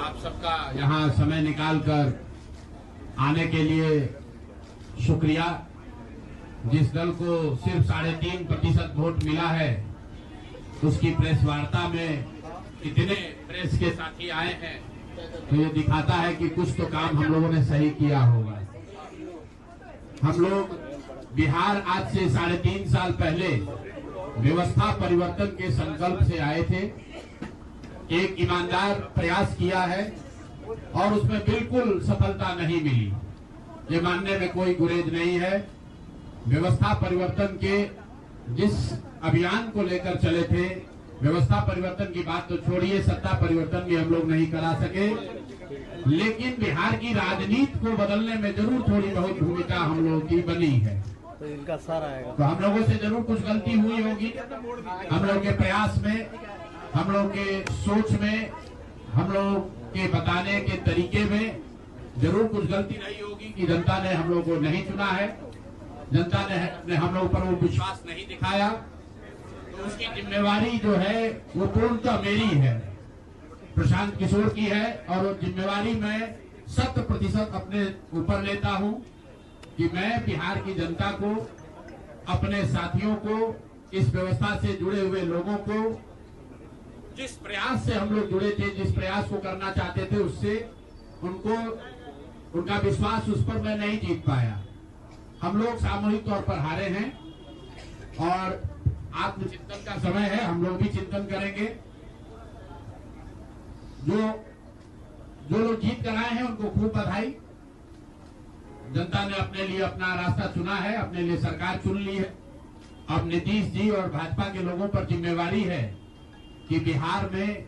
आप सबका यहाँ समय निकालकर आने के लिए शुक्रिया। जिस दल को सिर्फ 3.5% वोट मिला है, उसकी प्रेस वार्ता में इतने प्रेस के साथी आए हैं, तो ये दिखाता है कि कुछ तो काम हम लोगों ने सही किया होगा। हम लोग बिहार आज से 3.5 साल पहले व्यवस्था परिवर्तन के संकल्प से आए थे। एक ईमानदार प्रयास किया है और उसमें बिल्कुल सफलता नहीं मिली, ये मानने में कोई गुरेज नहीं है। व्यवस्था परिवर्तन के जिस अभियान को लेकर चले थे, व्यवस्था परिवर्तन की बात तो छोड़िए, सत्ता परिवर्तन भी हम लोग नहीं करा सके, लेकिन बिहार की राजनीति को बदलने में जरूर थोड़ी बहुत भूमिका हम लोगों की बनी है। तो इनका सारा आएगा, तो हम लोगों से जरूर कुछ गलती हुई होगी। हम लोग के प्रयास में, हम लोग के सोच में, हम लोग के बताने के तरीके में जरूर कुछ गलती रही होगी कि जनता ने हम लोग को नहीं चुना है, जनता ने हम लोग पर वो विश्वास नहीं दिखाया। तो उसकी जिम्मेवारी जो है वो पूर्णतः मेरी है, प्रशांत किशोर की है, और वो जिम्मेवारी मैं 100% अपने ऊपर लेता हूं कि मैं बिहार की जनता को, अपने साथियों को, इस व्यवस्था से जुड़े हुए लोगों को, जिस प्रयास से हम लोग जुड़े थे, जिस प्रयास को करना चाहते थे, उससे उनका विश्वास उस पर मैं नहीं जीत पाया। हम लोग सामूहिक तौर पर हारे हैं और आत्मचिंतन का समय है, हम लोग भी चिंतन करेंगे। जो लोग जीत कर आए हैं उनको खूब बधाई। जनता ने अपने लिए अपना रास्ता चुना है, अपने लिए सरकार चुन ली है। अब नीतीश जी और भाजपा के लोगों पर जिम्मेवारी है कि बिहार में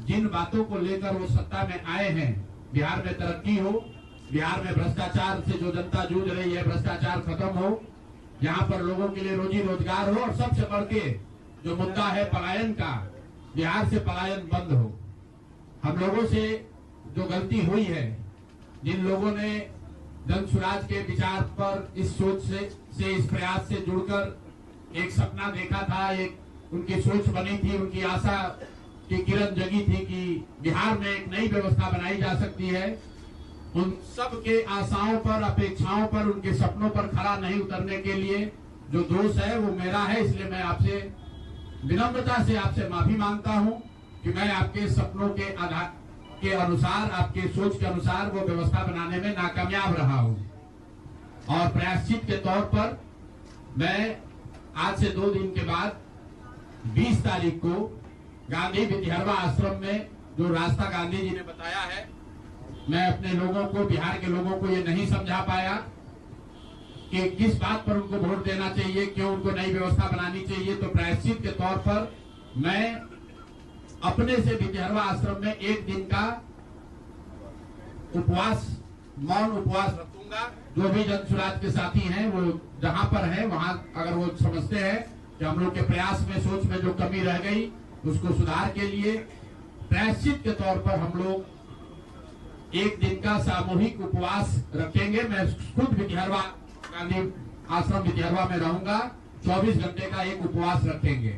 जिन बातों को लेकर वो सत्ता में आए हैं, बिहार में तरक्की हो, बिहार में भ्रष्टाचार से जो जनता जूझ रही है, भ्रष्टाचार खत्म हो, यहाँ पर लोगों के लिए रोजी रोजगार हो, और सबसे बढ़ के जो मुद्दा है पलायन का, बिहार से पलायन बंद हो। हम लोगों से जो गलती हुई है, जिन लोगों ने जन स्वराज के विचार पर इस सोच से इस प्रयास से जुड़कर एक सपना देखा था, एक उनकी सोच बनी थी, उनकी आशा की किरण जगी थी कि बिहार में एक नई व्यवस्था बनाई जा सकती है, उन सब के आशाओं पर, अपेक्षाओं पर, उनके सपनों पर खरा नहीं उतरने के लिए जो दोष है वो मेरा है। इसलिए मैं आपसे विनम्रता से आपसे माफी मांगता हूं कि मैं आपके सपनों के आधार के अनुसार, आपके सोच के अनुसार वो व्यवस्था बनाने में नाकामयाब रहा हूं। और प्रायश्चित के तौर पर मैं आज से 2 दिन के बाद 20 तारीख को गांधी विद्यारवा आश्रम में जो रास्ता गांधी जी ने बताया है, मैं अपने लोगों को, बिहार के लोगों को ये नहीं समझा पाया कि किस बात पर उनको वोट देना चाहिए, क्यों उनको नई व्यवस्था बनानी चाहिए। तो प्रायश्चित के तौर पर मैं अपने से विद्यारवा आश्रम में 1 दिन का उपवास, मौन उपवास रखूंगा। जो भी जन स्वराज के साथी हैं वो जहां पर हैं वहां, अगर वो समझते हैं कि हम लोग के प्रयास में, सोच में जो कमी रह गई, उसको सुधार के लिए प्रायश्चित के तौर पर हम लोग 1 दिन का सामूहिक उपवास रखेंगे। मैं खुद विद्यारवा, गांधी आश्रम विद्यारवा में रहूंगा, 24 घंटे का एक उपवास रखेंगे।